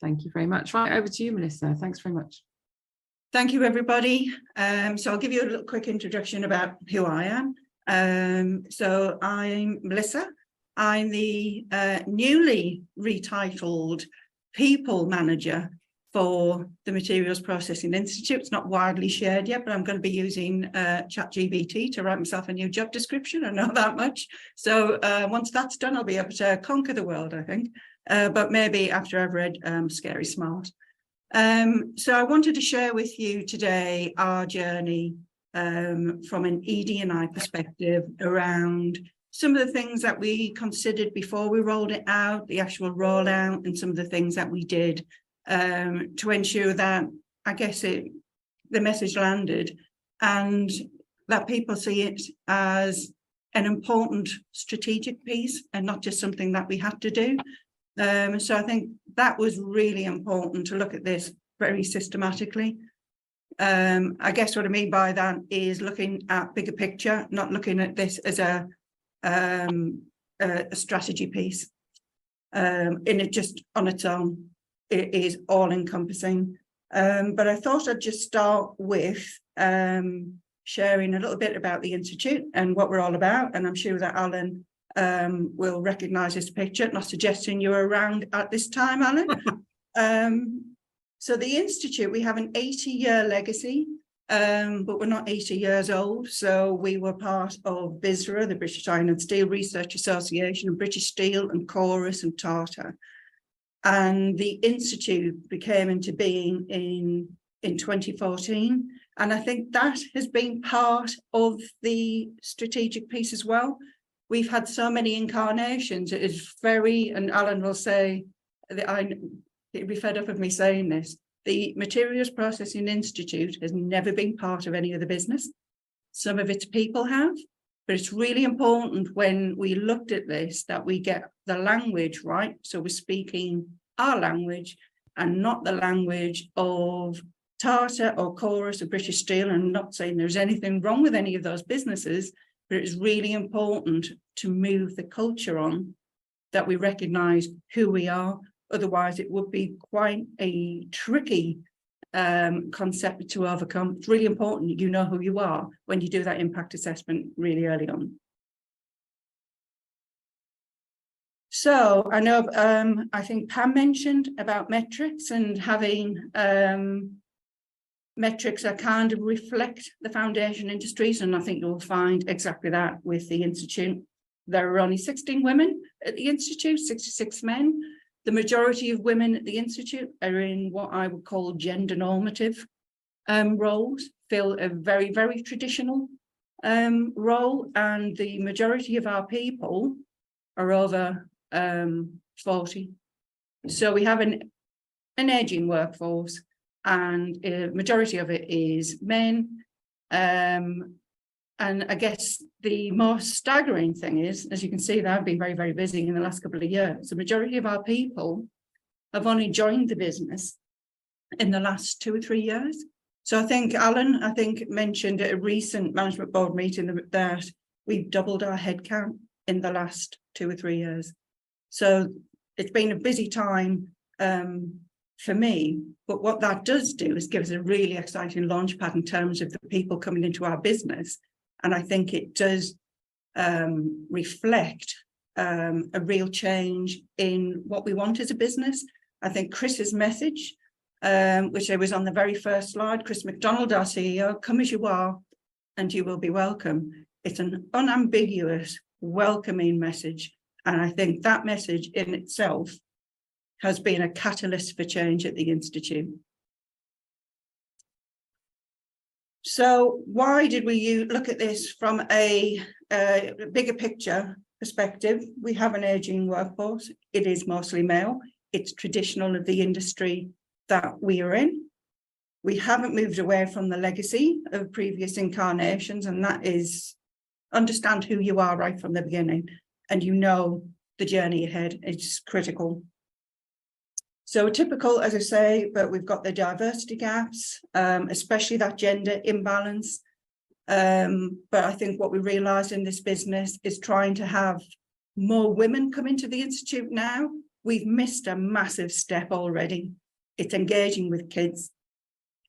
Thank you very much. Right, over to you, Melissa. Thanks very much. Thank you, everybody. So I'll give you a little quick introduction about who I am. So I'm Melissa. I'm the newly retitled People Manager for the Materials Processing Institute. It's not widely shared yet, but I'm going to be using ChatGPT to write myself a new job description. I know that much. So once that's done, I'll be able to conquer the world, I think. But maybe after I've read Scary Smart. So I wanted to share with you today our journey from an ED&I perspective around some of the things that we considered before we rolled it out, the actual rollout, and some of the things that we did to ensure that, I guess, the message landed and that people see it as an important strategic piece and not just something that we had to do. So I think that was really important to look at this very systematically. I guess what I mean by that is looking at bigger picture, not looking at this as a strategy piece. And it just on its own, it is all encompassing. But I thought I'd just start with sharing a little bit about the Institute and what we're all about. And I'm sure that Alan will recognise this picture, not suggesting you're around at this time, Alan. So the Institute, we have an 80-year legacy, but we're not 80 years old. So we were part of BISRA, the British Iron and Steel Research Association, and British Steel and Chorus and Tata. And the Institute became into being in 2014. And I think that has been part of the strategic piece as well. We've had so many incarnations. It is very, and Alan will say, he'd be fed up of me saying this, the Materials Processing Institute has never been part of any other business. Some of its people have, but it's really important when we looked at this that we get the language right. So we're speaking our language and not the language of Tata or Chorus or British Steel. And I'm not saying there's anything wrong with any of those businesses, but it's really important to move the culture on, that we recognise who we are. Otherwise, it would be quite a tricky concept to overcome. It's really important you know who you are when you do that impact assessment really early on. So I know, I think Pam mentioned about metrics and having metrics that kind of reflect the foundation industries, and I think you'll find exactly that with the Institute. There are only 16 women at the Institute, 66 men. The majority of women at the Institute are in what I would call gender normative roles, fill a very, very traditional role, and the majority of our people are over 40. So we have an ageing workforce, and a majority of it is men. And I guess the most staggering thing is, as you can see, that I've been very, very busy in the last couple of years. The majority of our people have only joined the business in the last 2 or 3 years. So I think Alan, mentioned at a recent management board meeting that we've doubled our headcount in the last 2 or 3 years. So it's been a busy time for me, but what that does do is give us a really exciting launch pad in terms of the people coming into our business. And I think it does reflect a real change in what we want as a business. I think Chris's message, which I was on the very first slide, Chris McDonald, our CEO, come as you are and you will be welcome. It's an unambiguous, welcoming message. And I think that message in itself has been a catalyst for change at the Institute. So why did we look at this from a bigger picture perspective? We have an ageing workforce. It is mostly male. It's traditional of the industry that we are in. We haven't moved away from the legacy of previous incarnations, and that is understand who you are right from the beginning, and you know the journey ahead. It's critical. So typical, as I say, but we've got the diversity gaps, especially that gender imbalance. But I think what we realised in this business is trying to have more women come into the Institute now we've missed a massive step already. It's engaging with kids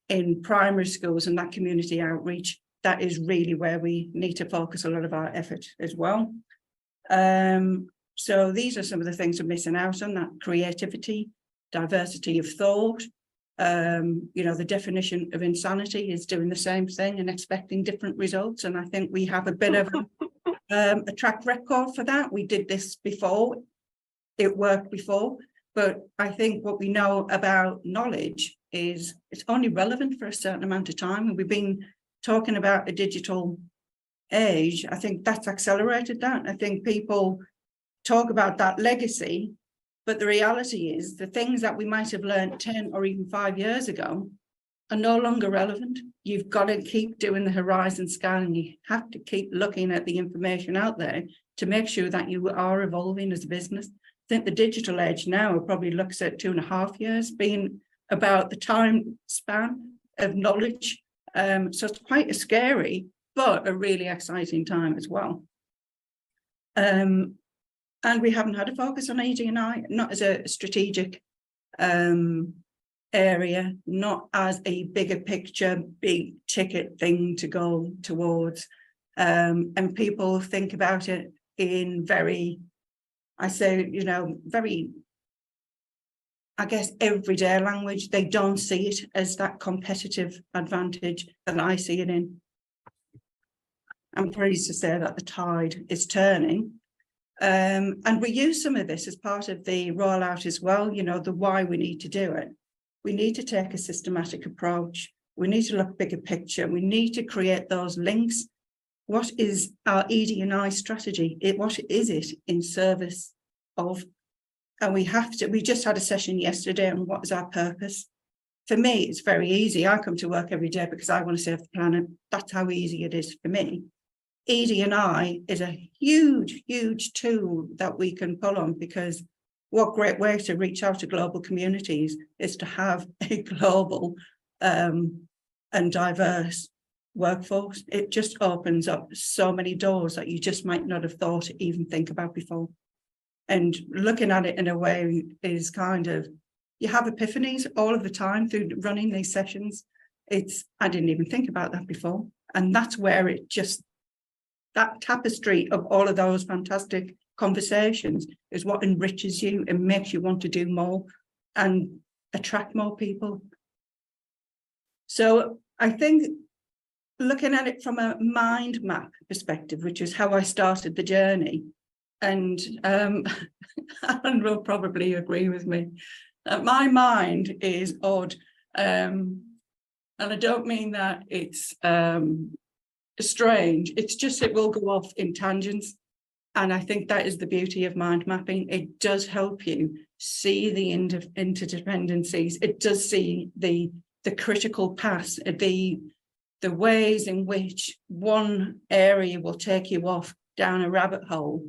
in primary schools and that community outreach. That is really where we need to focus a lot of our effort as well. So these are some of the things we're missing out on: that creativity, diversity of thought. The definition of insanity is doing the same thing and expecting different results. And I think we have a bit of a track record for that. We did this before, it worked before, but I think what we know about knowledge is it's only relevant for a certain amount of time. And we've been talking about a digital age. I think that's accelerated that. I think people talk about that legacy, but the reality is the things that we might have learned 10 or even 5 years ago are no longer relevant. You've got to keep doing the horizon scanning. You have to keep looking at the information out there to make sure that you are evolving as a business. I think the digital age now probably looks at 2.5 years being about the time span of knowledge. So it's quite a scary, but a really exciting time as well. And we haven't had a focus on ED&I, not as a strategic area, not as a bigger picture, big ticket thing to go towards. And people think about it in very, very, I guess, everyday language. They don't see it as that competitive advantage that I see it in. I'm pleased to say that the tide is turning. And we use some of this as part of the rollout as well, the why we need to do it. We need to take a systematic approach. We need to look bigger picture. We need to create those links. What is our ED&I strategy? What is it in service of? And we just had a session yesterday on what is our purpose. For me, it's very easy. I come to work every day because I want to save the planet. That's how easy it is for me. ED&I is a huge, huge tool that we can pull on, because what great way to reach out to global communities is to have a global and diverse workforce. It just opens up so many doors that you just might not have thought to even think about before. And looking at it in a way is kind of, you have epiphanies all of the time through running these sessions. I didn't even think about that before. And that's where it just, that tapestry of all of those fantastic conversations is what enriches you and makes you want to do more and attract more people. So I think looking at it from a mind map perspective, which is how I started the journey, and Alan will probably agree with me, that my mind is odd. And I don't mean that it's strange, it's just it will go off in tangents. And I think that is the beauty of mind mapping. It does help you see the interdependencies. It does see the critical paths, the ways in which one area will take you off down a rabbit hole.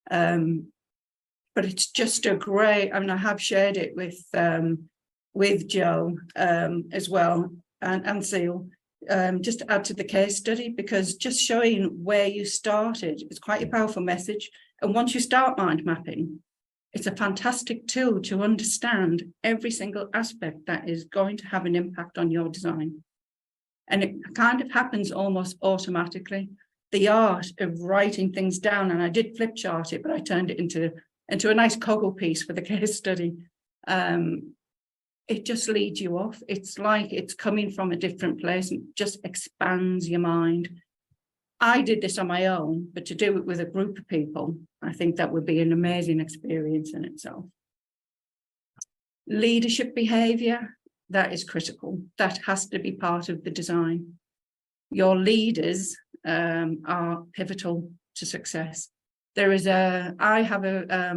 But it's just a great, I have shared it with Joe as well, and Seal, just to add to the case study, because just showing where you started is quite a powerful message. And once you start mind mapping, it's a fantastic tool to understand every single aspect that is going to have an impact on your design. And it kind of happens almost automatically. The art of writing things down, and I did flip chart it, but I turned it into a nice coggle piece for the case study. It just leads you off. It's like it's coming from a different place and just expands your mind. I did this on my own, but to do it with a group of people, I think that would be an amazing experience in itself. Leadership behavior, that is critical. That has to be part of the design. Your leaders are pivotal to success. I have a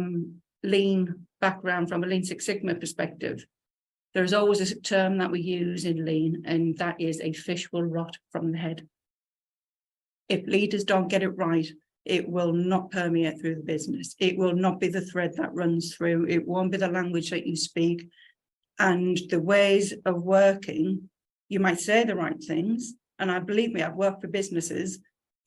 lean background from a Lean Six Sigma perspective. There's always a term that we use in lean, and that is a fish will rot from the head. If leaders don't get it right, it will not permeate through the business. It will not be the thread that runs through. It won't be the language that you speak. And the ways of working, you might say the right things. And I believe me, I've worked for businesses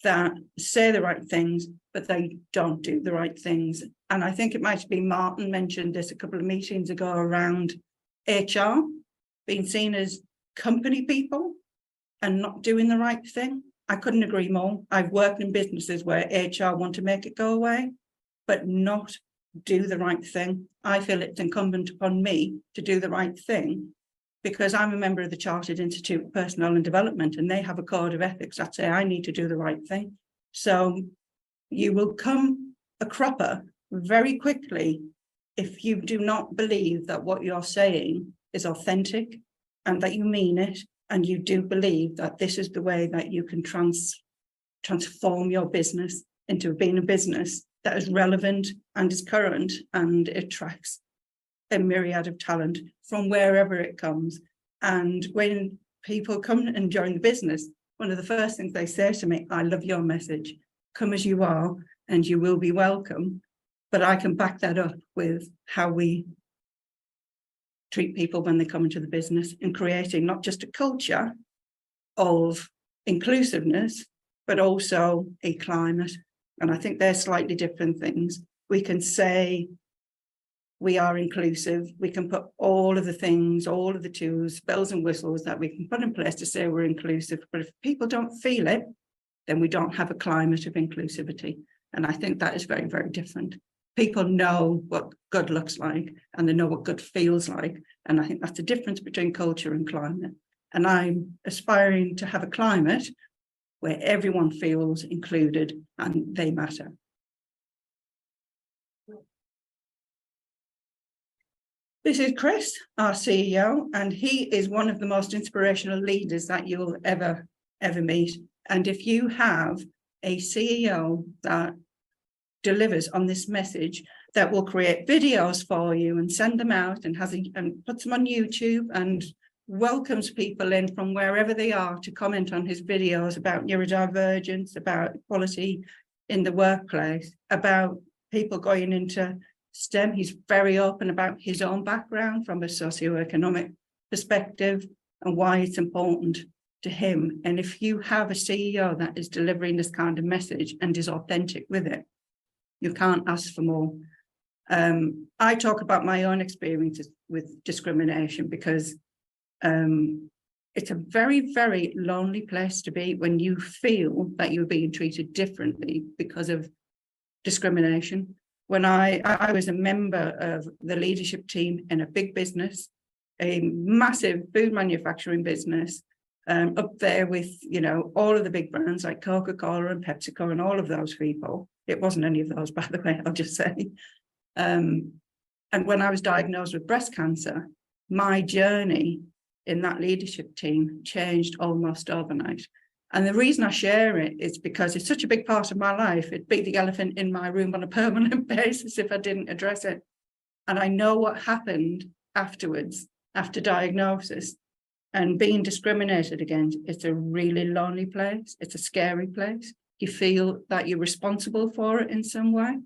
that say the right things, but they don't do the right things. And I think it might have been Martin mentioned this a couple of meetings ago around HR being seen as company people and not doing the right thing. I couldn't agree more. I've worked in businesses where HR want to make it go away, but not do the right thing. I feel it's incumbent upon me to do the right thing because I'm a member of the Chartered Institute of Personnel and Development, and they have a code of ethics that say I need to do the right thing. So you will come a cropper very quickly if you do not believe that what you're saying is authentic and that you mean it, and you do believe that this is the way that you can transform your business into being a business that is relevant and is current and attracts a myriad of talent from wherever it comes. And when people come and join the business, one of the first things they say to me, I love your message, come as you are and you will be welcome. But I can back that up with how we treat people when they come into the business and creating not just a culture of inclusiveness, but also a climate. And I think they're slightly different things. We can say we are inclusive. We can put all of the things, all of the tools, bells and whistles that we can put in place to say we're inclusive. But if people don't feel it, then we don't have a climate of inclusivity. And I think that is very, very different. People know what good looks like and they know what good feels like. And I think that's the difference between culture and climate. And I'm aspiring to have a climate where everyone feels included and they matter. This is Chris, our CEO, and he is one of the most inspirational leaders that you'll ever meet. And if you have a CEO that delivers on this message, that will create videos for you and send them out and puts them on YouTube and welcomes people in from wherever they are to comment on his videos about neurodivergence, about equality in the workplace, about people going into STEM. He's very open about his own background from a socioeconomic perspective and why it's important to him. And if you have a CEO that is delivering this kind of message and is authentic with it, you can't ask for more. I talk about my own experiences with discrimination because it's a very, very lonely place to be when you feel that you're being treated differently because of discrimination. When I was a member of the leadership team in a big business, a massive food manufacturing business, up there with, you know, all of the big brands like Coca-Cola and PepsiCo and all of those people. It wasn't any of those, by the way, I'll just say. And when I was diagnosed with breast cancer, my journey in that leadership team changed almost overnight. And the reason I share it is because it's such a big part of my life. It'd be the elephant in my room on a permanent basis if I didn't address it. And I know what happened afterwards, after diagnosis. And being discriminated against, it's a really lonely place. It's a scary place. You feel that you're responsible for it in some way.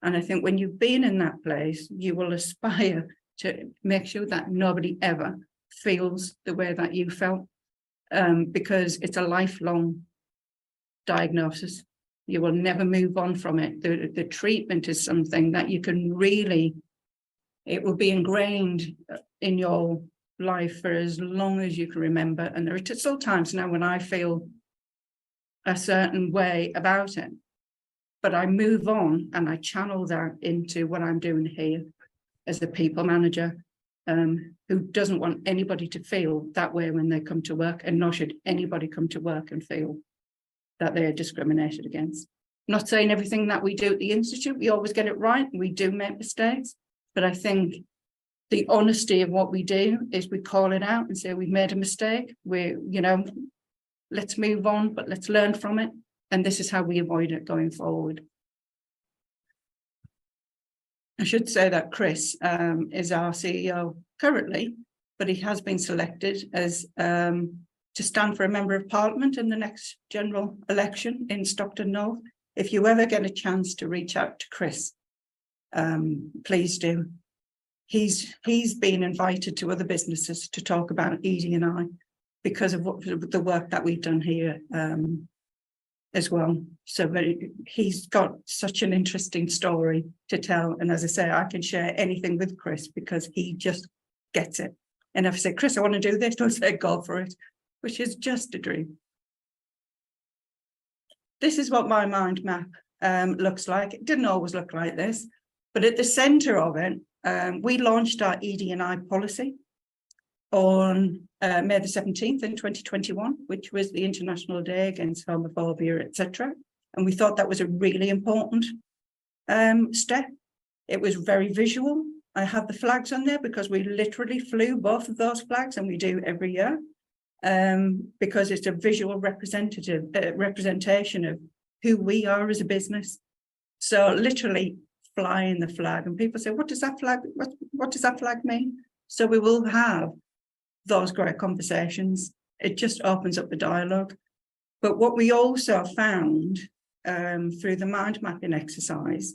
And I think when you've been in that place, you will aspire to make sure that nobody ever feels the way that you felt. Because it's a lifelong diagnosis. You will never move on from it. The treatment is something that you can really, it will be ingrained in your life for as long as you can remember. And there are still times now when I feel a certain way about it, but I move on and I channel that into what I'm doing here as the people manager. Who doesn't want anybody to feel that way when they come to work, and nor should anybody come to work and feel that they are discriminated against. I'm not saying everything that we do at the Institute, we always get it right, we do make mistakes, but I think the honesty of what we do is we call it out and say we've made a mistake, let's move on, but let's learn from it, and this is how we avoid it going forward. I should say that Chris is our CEO currently, but he has been selected as to stand for a member of Parliament in the next general election in Stockton North. If you ever get a chance to reach out to Chris, please do. He's been invited to other businesses to talk about EDI because of the work that we've done here as well. So he's got such an interesting story to tell. And as I say, I can share anything with Chris because he just gets it. And if I say, Chris, I want to do this, he'll say, go for it, which is just a dream. This is what my mind map looks like. It didn't always look like this, but at the centre of it, we launched our ED&I policy on May the 17th in 2021, which was the International Day Against Homophobia, etc. And we thought that was a really important step. It was very visual. I have the flags on there because we literally flew both of those flags, and we do every year, because it's a visual representation of who we are as a business. So literally flying the flag, and people say, what does that flag, what does that flag mean? So we will have those great conversations. It just opens up the dialogue. But what we also found through the mind mapping exercise,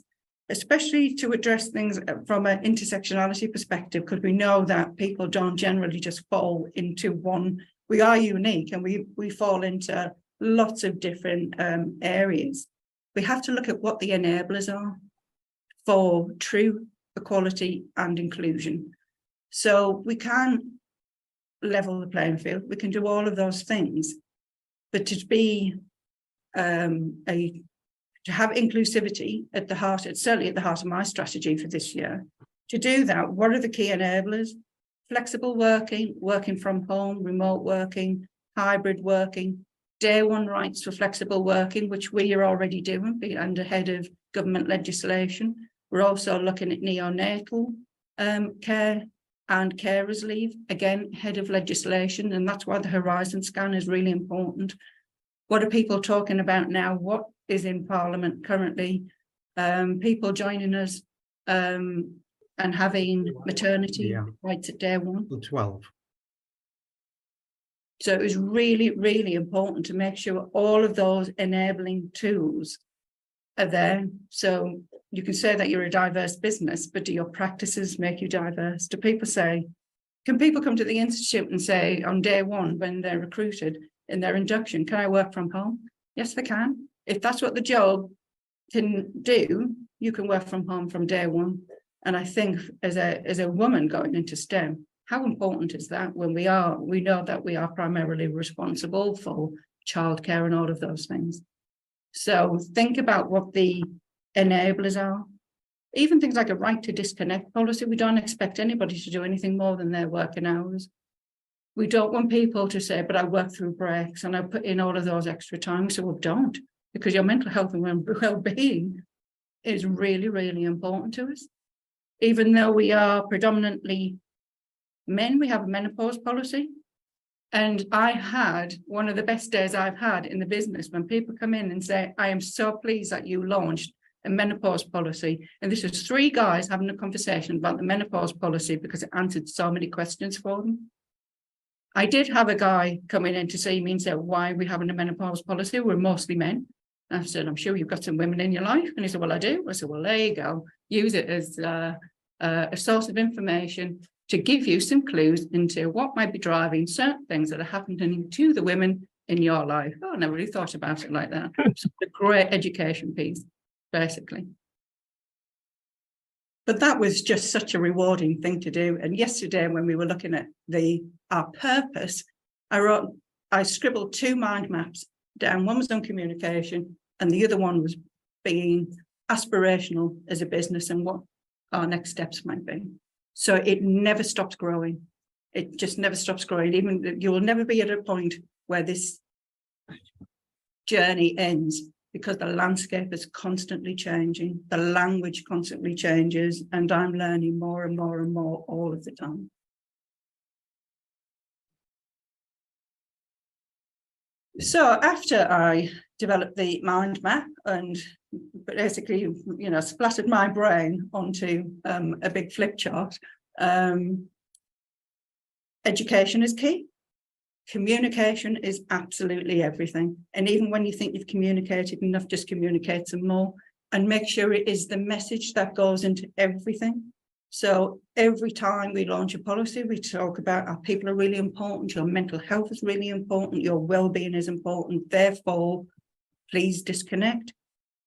especially to address things from an intersectionality perspective, because we know that people don't generally just fall into one. We are unique, and we fall into lots of different areas. We have to look at what the enablers are for true equality and inclusion. So we can level the playing field, we can do all of those things, but to be to have inclusivity at the heart, it's certainly at the heart of my strategy for this year. To do that, what are the key enablers? Flexible working, working from home, remote working, hybrid working, day one rights for flexible working, which we are already doing and ahead of government legislation. We're also looking at neonatal care and carers leave, again, head of legislation, and that's why the horizon scan is really important. What are people talking about now? What is in Parliament currently? People joining us and having maternity rights at day one. 12. So it was really, really important to make sure all of those enabling tools are there. So you can say that you're a diverse business, but do your practices make you diverse? Do people say, can people come to the Institute and say on day one when they're recruited in their induction, can I work from home? Yes, they can. If that's what the job can do, you can work from home from day one. And I think as a woman going into STEM, how important is that when we know that we are primarily responsible for childcare and all of those things. So think about what the enablers are. Even things like a right to disconnect policy. We don't expect anybody to do anything more than their working hours. We don't want people to say, but I work through breaks and I put in all of those extra time. So we don't, because your mental health and well-being is really, really important to us. Even though we are predominantly men, we have a menopause policy. And I had one of the best days I've had in the business when people come in and say, I am so pleased that you launched a menopause policy. And this was 3 guys having a conversation about the menopause policy because it answered so many questions for them. I did have a guy coming in to see me and say, why are we having a menopause policy? We're mostly men. And I said, I'm sure you've got some women in your life. And he said, well, I do. I said, well, there you go. Use it as a source of information to give you some clues into what might be driving certain things that are happening to the women in your life. Oh, I never really thought about it like that. It's a great education piece, basically. But that was just such a rewarding thing to do. And yesterday, when we were looking at our purpose, I scribbled 2 mind maps down. One was on communication, and the other one was being aspirational as a business and what our next steps might be. So it never stops growing. It just never stops growing. Even you will never be at a point where this journey ends, because the landscape is constantly changing. The language constantly changes, and I'm learning more and more and more all of the time. So after I developed the mind map and basically, splattered my brain onto a big flip chart, education is key. Communication is absolutely everything. And even when you think you've communicated enough, just communicate some more and make sure it is the message that goes into everything. So every time we launch a policy, we talk about our people are really important, your mental health is really important, your well-being is important. Therefore, Please disconnect.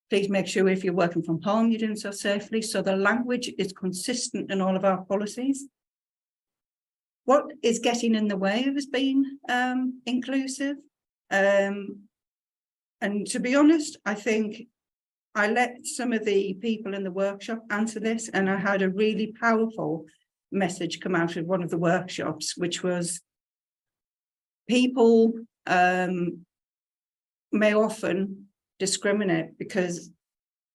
Please make sure if you're working from home, you're doing so safely. So the language is consistent in all of our policies. What is getting in the way of us being inclusive? And to be honest, I think I let some of the people in the workshop answer this, and I had a really powerful message come out of one of the workshops, which was people may often discriminate because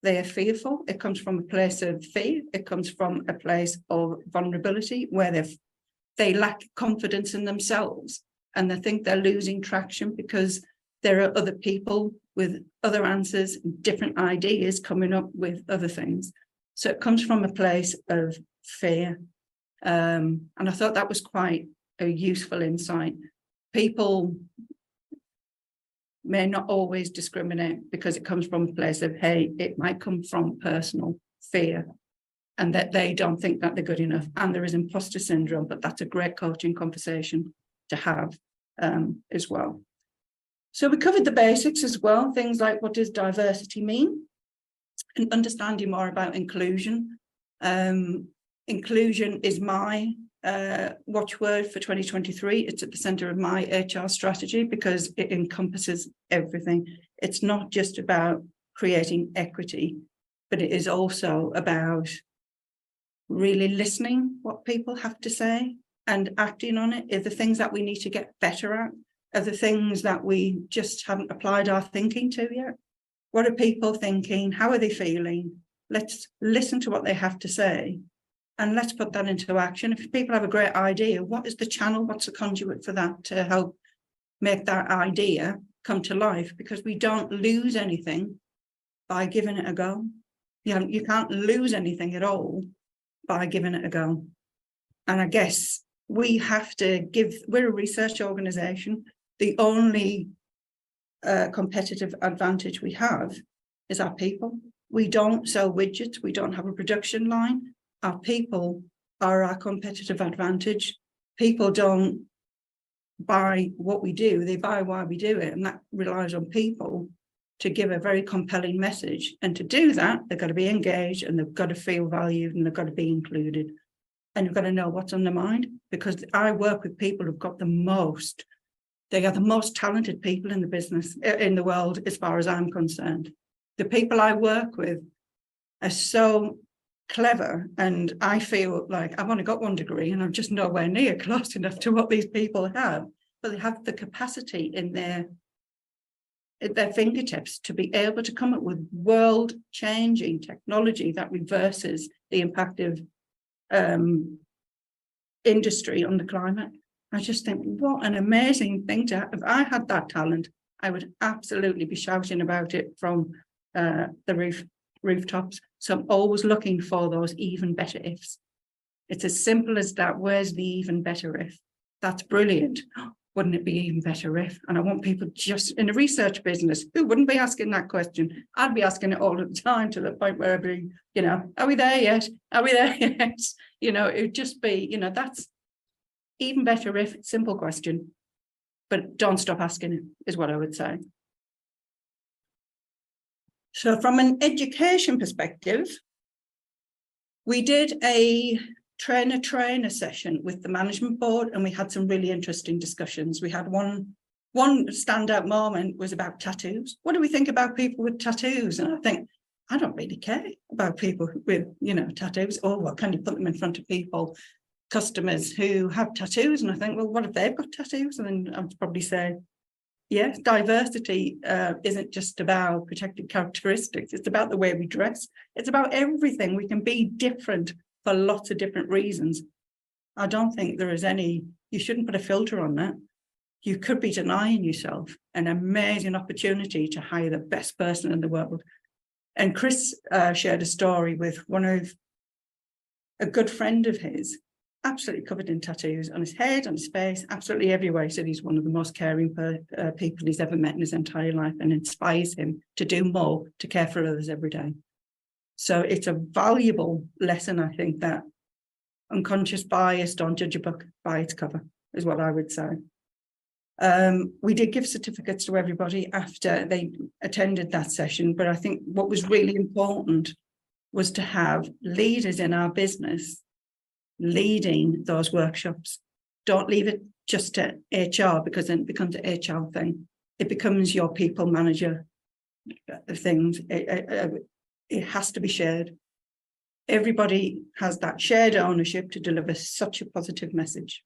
they are fearful. It comes from a place of fear. It comes from a place of vulnerability where they lack confidence in themselves, and they think they're losing traction because there are other people with other answers, different ideas coming up with other things. So it comes from a place of fear. And I thought that was quite a useful insight. People may not always discriminate because it comes from a place of, hey, it might come from personal fear and that they don't think that they're good enough. And there is imposter syndrome, but that's a great coaching conversation to have as well. So we covered the basics as well, things like what does diversity mean and understanding more about inclusion. Inclusion is my watchword for 2023. It's at the center of my HR strategy because it encompasses everything. It's not just about creating equity, but it is also about really listening what people have to say and acting on it. Are the things that we need to get better at? Are the things that we just haven't applied our thinking to yet? What are people thinking? How are they feeling? Let's listen to what they have to say and let's put that into action. If people have a great idea, what is the channel? What's the conduit for that to help make that idea come to life? Because we don't lose anything by giving it a go. You can't lose anything at all by giving it a go. And I guess we have to we're a research organization. The only competitive advantage we have is our people. We don't sell widgets. We don't have a production line. Our people are our competitive advantage. People don't buy what we do. They buy why we do it. And that relies on people to give a very compelling message. And to do that, they've got to be engaged and they've got to feel valued and they've got to be included. And you've got to know what's on their mind, because I work with people who've got they are the most talented people in the business, in the world, as far as I'm concerned. The people I work with are so clever, and I feel like I've only got one degree and I'm just nowhere near close enough to what these people have, but they have the capacity in their fingertips to be able to come up with world-changing technology that reverses the impact of industry on the climate. I just think, what an amazing thing to have. If I had that talent, I would absolutely be shouting about it from the rooftops. So I'm always looking for those even better ifs. It's as simple as that. Where's the even better if? That's brilliant. Wouldn't it be even better if? And I want people just in a research business who wouldn't be asking that question. I'd be asking it all the time, to the point where I'd be, are we there yet? Are we there yet? It would just be, that's even better if, simple question, but don't stop asking it, is what I would say. So from an education perspective, we did a trainer session with the management board, and we had some really interesting discussions. We had one standout moment was about tattoos. What do we think about people with tattoos? And I think, I don't really care about people with, tattoos. Or what can you put them in front of people, customers who have tattoos? And I think, well, what if they've got tattoos? And then I'd probably say, yes, diversity isn't just about protected characteristics. It's about the way we dress. It's about everything. We can be different for lots of different reasons. I don't think there is you shouldn't put a filter on that. You could be denying yourself an amazing opportunity to hire the best person in the world. And Chris shared a story with a good friend of his, absolutely covered in tattoos on his head, on his face, absolutely everywhere. He said he's one of the most caring people he's ever met in his entire life, and inspires him to do more, to care for others every day. So it's a valuable lesson, I think, that unconscious bias, don't judge a book by its cover, is what I would say. We did give certificates to everybody after they attended that session, but I think what was really important was to have leaders in our business leading those workshops. Don't leave it just to HR, because then it becomes an HR thing. It becomes your people manager things. It has to be shared. Everybody has that shared ownership to deliver such a positive message.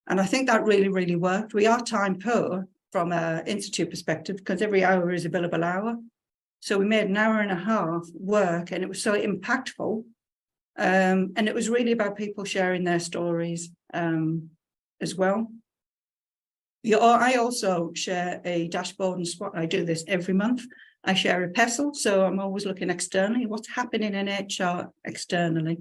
And I think that really, really worked. We are time poor from an institute perspective because every hour is a billable hour. So we made an hour and a half work, and it was so impactful. And it was really about people sharing their stories as well. I also share a dashboard and SWOT. I do this every month. I share a PESL, so I'm always looking externally, what's happening in HR externally.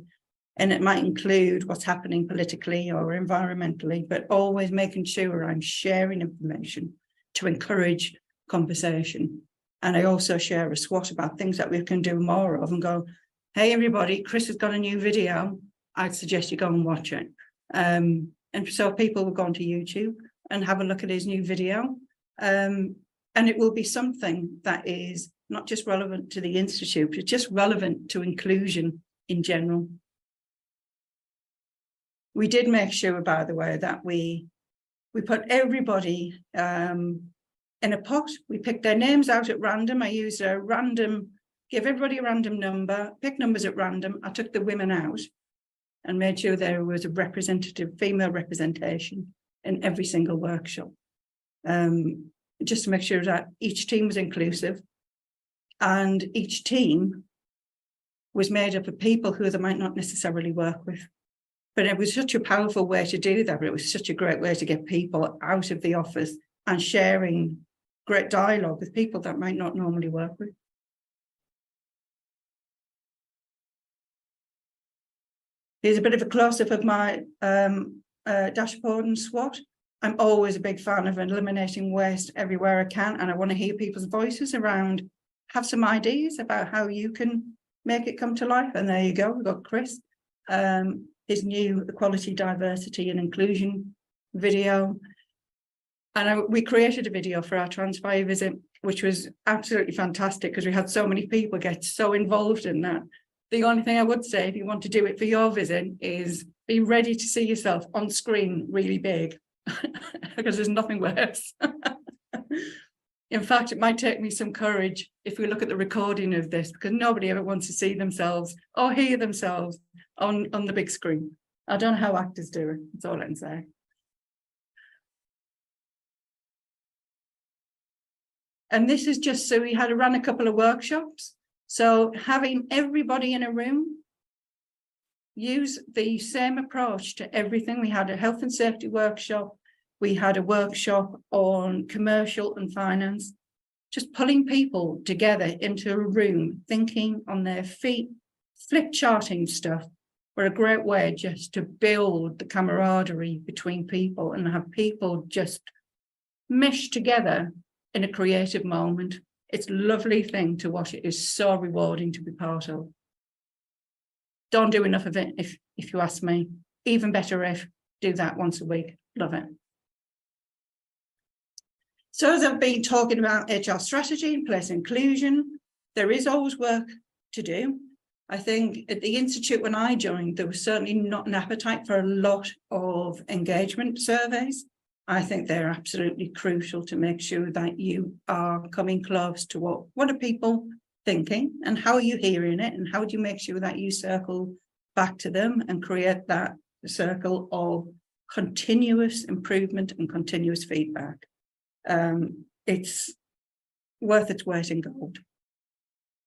And it might include what's happening politically or environmentally, but always making sure I'm sharing information to encourage conversation. And I also share a SWOT about things that we can do more of and go, hey, everybody, Chris has got a new video. I'd suggest you go and watch it. And so people will go onto YouTube and have a look at his new video. And it will be something that is not just relevant to the Institute, it's just relevant to inclusion in general. We did make sure, by the way, that we put everybody in a pot. We picked their names out at random. I used a random, give everybody a random number, pick numbers at random. I took the women out and made sure there was a representative female representation in every single workshop. Just to make sure that each team was inclusive, and each team was made up of people who they might not necessarily work with. But it was such a powerful way to do that. It was such a great way to get people out of the office and sharing great dialogue with people that might not normally work with. Here's a bit of a close-up of my dashboard and SWOT. I'm always a big fan of eliminating waste everywhere I can, and I want to hear people's voices around, have some ideas about how you can make it come to life. And there you go, we've got Chris, his new equality, diversity and inclusion video. And we created a video for our Transpire visit, which was absolutely fantastic because we had so many people get so involved in that. The only thing I would say, if you want to do it for your visit, is be ready to see yourself on screen really big. Because there's nothing worse. In fact, it might take me some courage if we look at the recording of this, because nobody ever wants to see themselves or hear themselves on the big screen. I don't know how actors do it. That's all I can say. And this is just so we had run a couple of workshops. So having everybody in a room, use the same approach to everything. We had a health and safety workshop. We had a workshop on commercial and finance, just pulling people together into a room, thinking on their feet, flip charting stuff were a great way just to build the camaraderie between people and have people just mesh together in a creative moment. It's a lovely thing to watch. It is so rewarding to be part of. Don't do enough of it, if you ask me. Even better if do that once a week. Love it. So as I've been talking about HR strategy and place inclusion, there is always work to do. I think at the Institute when I joined, there was certainly not an appetite for a lot of engagement surveys. I think they're absolutely crucial to make sure that you are coming close to what are people thinking and how are you hearing it, and how do you make sure that you circle back to them and create that circle of continuous improvement and continuous feedback. It's worth its weight in gold.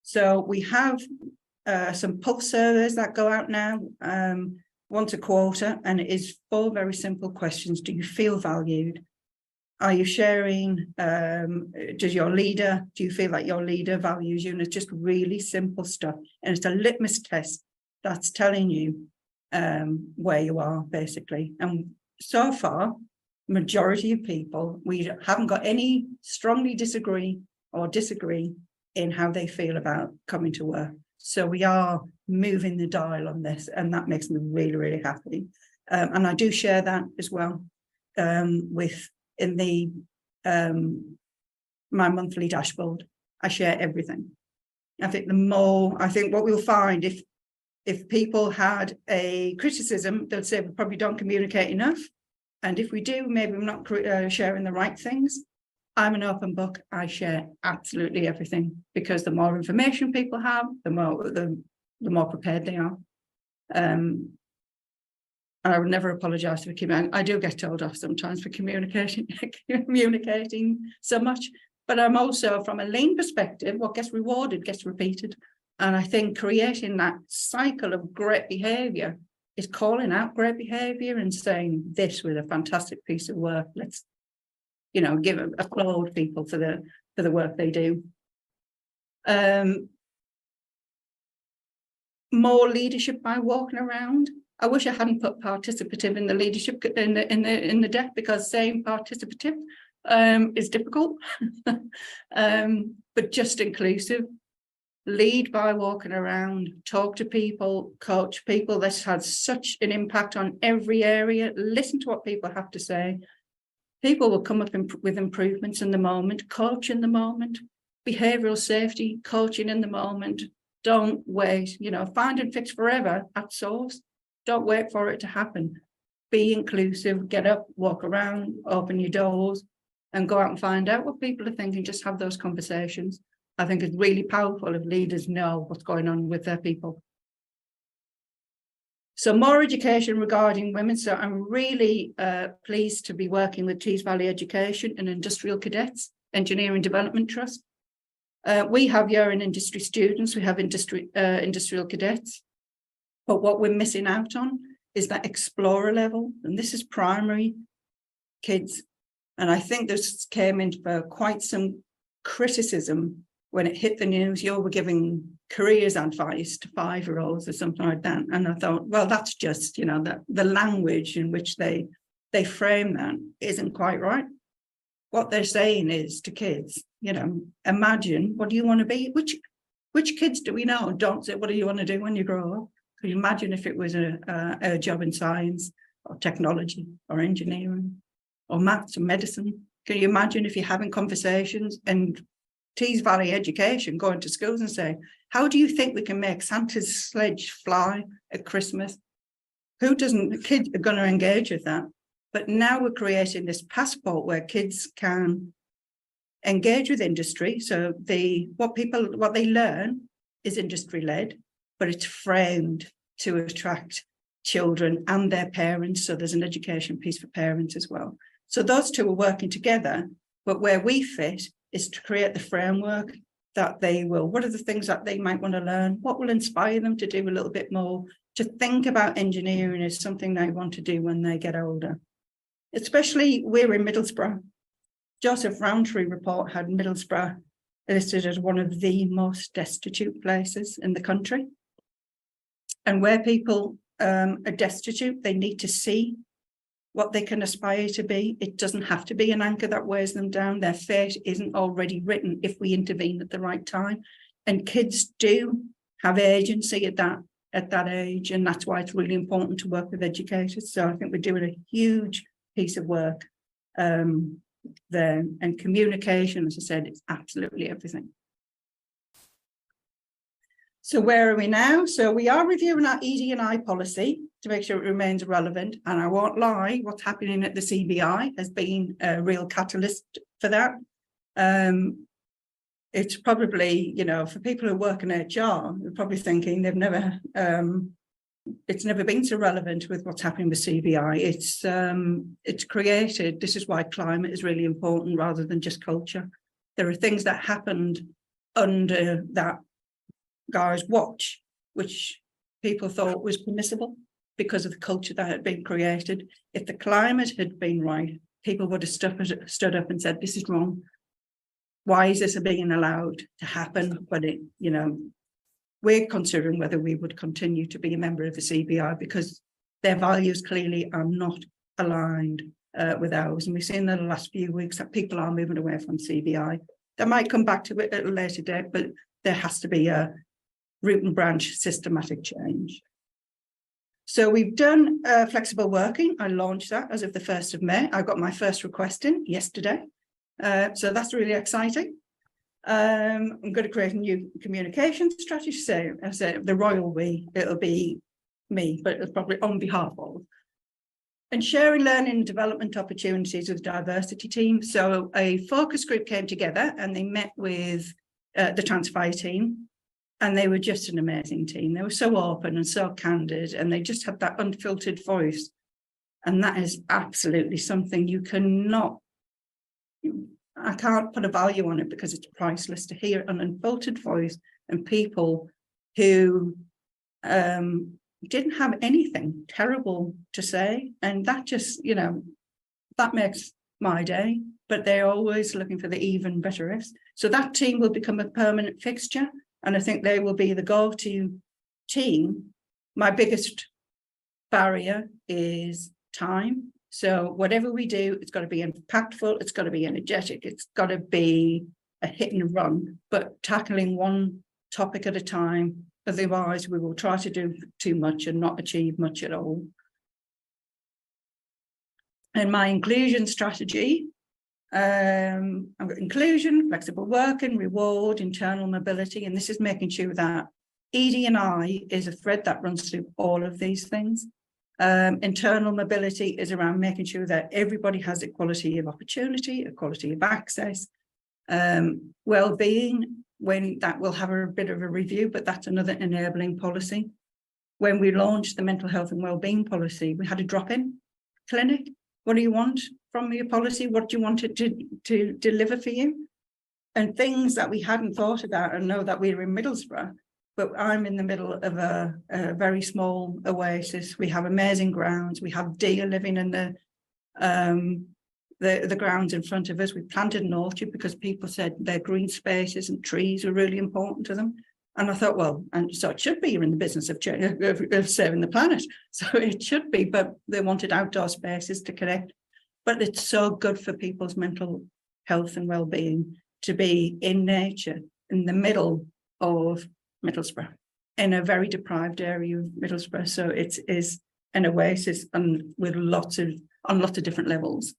So we have some pulse surveys that go out now once a quarter, and it is 4 very simple questions. Do you feel valued? Are you sharing? Do you feel like your leader values you? And it's just really simple stuff. And it's a litmus test that's telling you where you are, basically. And so far, majority of people, we haven't got any strongly disagree in how they feel about coming to work. So we are moving the dial on this, and that makes me really, really happy. And I do share that as well with in the my monthly dashboard. I share everything. I think what we'll find, if people had a criticism, they'd say we probably don't communicate enough. And if we do, maybe we're not sharing the right things. I'm an open book. I share absolutely everything, because the more information people have, the more prepared they are. And I would never apologise for communicating. I do get told off sometimes for communicating so much. But I'm also, from a lean perspective, what gets rewarded gets repeated. And I think creating that cycle of great behaviour is calling out great behaviour and saying, this was a fantastic piece of work. Let's, applaud people for the work they do. More leadership by walking around. I wish I hadn't put participative in the leadership in the deck, because saying participative is difficult. But just inclusive. Lead by walking around, talk to people, coach people. This has such an impact on every area. Listen to what people have to say. People will come up with improvements in the moment, coach in the moment, behavioural safety, coaching in the moment. Don't wait, find and fix forever at source. Don't wait for it to happen. Be inclusive, get up, walk around, open your doors, and go out and find out what people are thinking. Just have those conversations. I think it's really powerful if leaders know what's going on with their people. So more education regarding women. So I'm really pleased to be working with Tees Valley Education and Industrial Cadets, Engineering Development Trust. We have year in industry students, we have industrial cadets. But what we're missing out on is that explorer level. And this is primary kids. And I think this came in for quite some criticism when it hit the news. You were giving careers advice to 5-year-olds or something like that. And I thought, well, that's just, the language in which they frame that isn't quite right. What they're saying is to kids, imagine, what do you want to be? Which kids do we know don't say, what do you want to do when you grow up? Could you imagine if it was a job in science or technology or engineering or maths or medicine? Can you imagine if you're having conversations and Tees Valley Education going to schools and say, how do you think we can make Santa's sledge fly at Christmas? Kids are going to engage with that. But now we're creating this passport where kids can engage with industry. So what they learn is industry led, but it's framed to attract children and their parents. So there's an education piece for parents as well. So those two are working together, but where we fit is to create the framework that what are the things that they might want to learn? What will inspire them to do a little bit more, to think about engineering as something they want to do when they get older. Especially we're in Middlesbrough. Joseph Rowntree report had Middlesbrough listed as one of the most destitute places in the country. And where people are destitute, they need to see what they can aspire to be. It doesn't have to be an anchor that wears them down. Their fate isn't already written if we intervene at the right time. And kids do have agency at that age. And that's why it's really important to work with educators. So I think we're doing a huge piece of work there. And communication, as I said, it's absolutely everything. So where are we now? So we are reviewing our ED&I policy to make sure it remains relevant. And I won't lie, what's happening at the CBI has been a real catalyst for that. It's probably, for people who work in HR, they're probably thinking it's never been so relevant with what's happening with CBI. It's created, this is why climate is really important rather than just culture. There are things that happened under that guy's watch, which people thought was permissible because of the culture that had been created. If the climate had been right, people would have stood up and said, this is wrong. Why is this being allowed to happen? But we're considering whether we would continue to be a member of the CBI because their values clearly are not aligned with ours. And we've seen in the last few weeks that people are moving away from CBI. They might come back to it at a later date, but there has to be a root and branch systematic change. So we've done flexible working. I launched that as of the 1st of May. I got my first request in yesterday. So that's really exciting. I'm going to create a new communication strategy. So I say the royal we, it'll be me, but it's probably on behalf of. And sharing learning and development opportunities with the diversity team. So a focus group came together and they met with the Transfire team. And they were just an amazing team. They were so open and so candid, and they just had that unfiltered voice. And that is absolutely something you cannot, I can't put a value on it because it's priceless to hear an unfiltered voice and people who didn't have anything terrible to say. And that just, you know, that makes my day, but they're always looking for the even betterest. So that team will become a permanent fixture. And I think they will be the go-to team. My biggest barrier is time. So whatever we do, it's got to be impactful, it's got to be energetic, it's got to be a hit and run, but tackling one topic at a time. Otherwise, we will try to do too much and not achieve much at all. And my inclusion strategy, I've got inclusion, flexible working, reward, internal mobility, and this is making sure that ED&I is a thread that runs through all of these things. Internal mobility is around making sure that everybody has equality of opportunity, equality of access, well-being, when that will have a bit of a review, but that's another enabling policy. When we launched the mental health and well-being policy, we had a drop-in clinic. What do you want from your policy? What do you want it to deliver for you? And things that we hadn't thought about, and know that we're in Middlesbrough, but I'm in the middle of a very small oasis. We have amazing grounds. We have deer living in the grounds in front of us. We planted an orchard because people said their green spaces and trees are really important to them. And I thought, well, and so it should be, you're in the business of saving the planet. So it should be, but they wanted outdoor spaces to connect. But it's so good for people's mental health and well-being to be in nature in the middle of Middlesbrough, in a very deprived area of Middlesbrough. So it is an oasis and with on lots of different levels.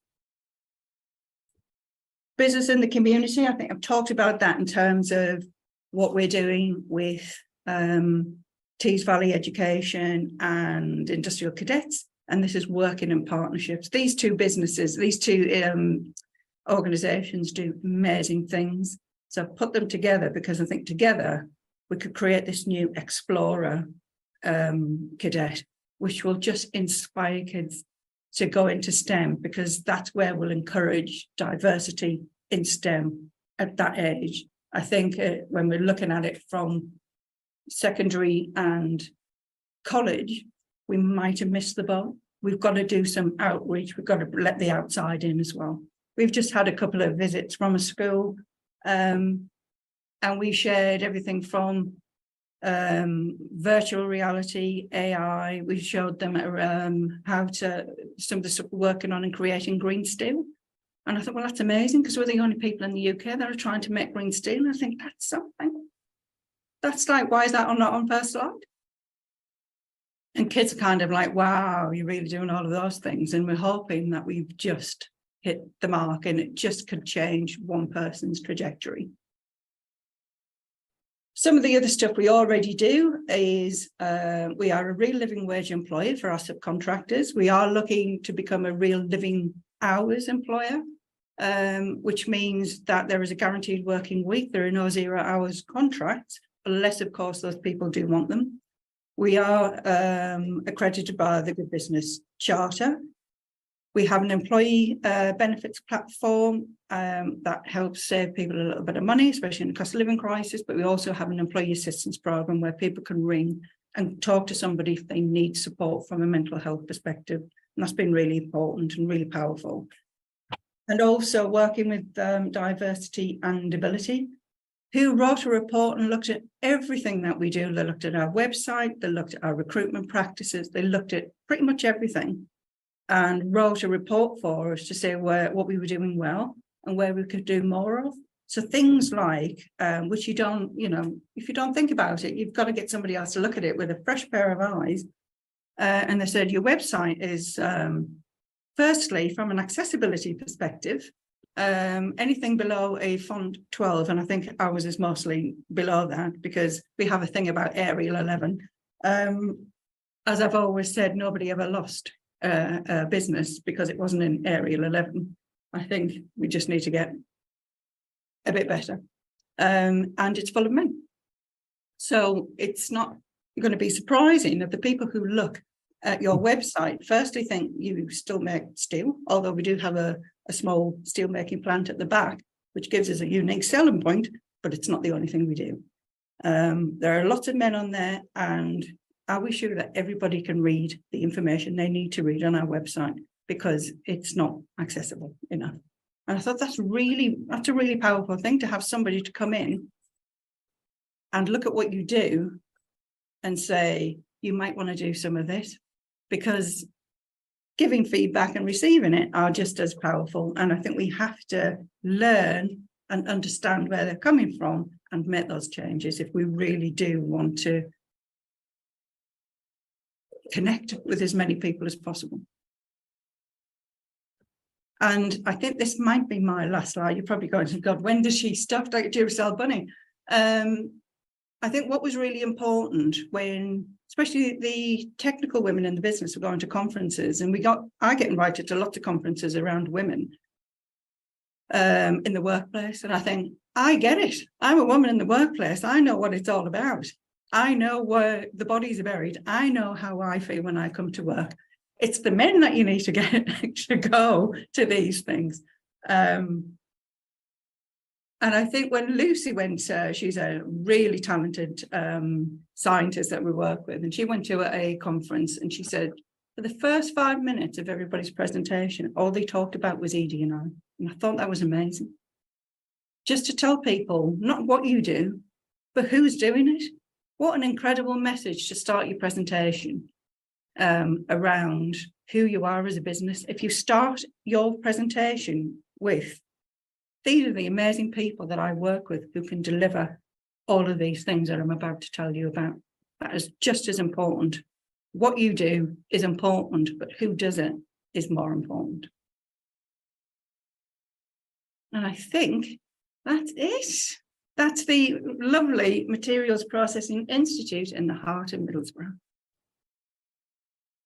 Business in the community, I think I've talked about that in terms of what we're doing with Tees Valley Education and Industrial Cadets, and this is working in partnerships. These two businesses, these two organisations do amazing things. So I've put them together because I think together we could create this new Explorer cadet, which will just inspire kids to go into STEM, because that's where we'll encourage diversity in STEM at that age. I think when we're looking at it from secondary and college, we might have missed the boat. We've got to do some outreach. We've got to let the outside in as well. We've just had a couple of visits from a school, and we shared everything from virtual reality, AI. We showed them how to, some of the stuff we're working on and creating green steel. And I thought, well, that's amazing, because we're the only people in the UK that are trying to make green steel. And I think that's something. That's like, why is that not on first slide? And kids are kind of like, wow, you're really doing all of those things. And we're hoping that we've just hit the mark and it just could change one person's trajectory. Some of the other stuff we already do is we are a real living wage employer for our subcontractors. We are looking to become a real living hours employer, which means that there is a guaranteed working week. There are no 0 hours contracts, unless, of course, those people do want them. We are accredited by the Good Business Charter. We have an employee benefits platform that helps save people a little bit of money, especially in the cost of living crisis. But we also have an employee assistance program where people can ring and talk to somebody if they need support from a mental health perspective. And that's been really important and really powerful. And also working with diversity and ability, who wrote a report and looked at everything that we do. They looked at our website, they looked at our recruitment practices, they looked at pretty much everything and wrote a report for us to say what we were doing well and where we could do more of. So things like, which you don't, if you don't think about it, you've got to get somebody else to look at it with a fresh pair of eyes. And they said your website is, firstly, from an accessibility perspective, anything below a font 12, and I think ours is mostly below that because we have a thing about Arial 11. As I've always said, nobody ever lost a business because it wasn't in Arial 11. I think we just need to get a bit better. And it's full of men. So it's not going to be surprising that the people who look at your website firstly think you still make steel, although we do have a small steel making plant at the back, which gives us a unique selling point, but it's not the only thing we do. There are lots of men on there, and are we sure that everybody can read the information they need to read on our website because it's not accessible enough? And I thought that's a really powerful thing to have somebody to come in and look at what you do and say, you might want to do some of this, because giving feedback and receiving it are just as powerful. And I think we have to learn and understand where they're coming from and make those changes if we really do want to connect with as many people as possible. And I think this might be my last slide. You're probably going, God, when does she stop like Duracell Bunny? I think what was really important when, especially the technical women in the business, were going to conferences, and I get invited to lots of conferences around women in the workplace. And I think, I get it. I'm a woman in the workplace. I know what it's all about. I know where the bodies are buried. I know how I feel when I come to work. It's the men that you need to get to go to these things. And I think when Lucy went, she's a really talented scientist that we work with, and she went to a conference and she said, for the first 5 minutes of everybody's presentation, all they talked about was EDI. And I thought that was amazing. Just to tell people, not what you do, but who's doing it. What an incredible message to start your presentation around who you are as a business. If you start your presentation with, these are the amazing people that I work with who can deliver all of these things that I'm about to tell you about. That is just as important. What you do is important, but who does it is more important. And I think that's it. That's the lovely Materials Processing Institute in the heart of Middlesbrough.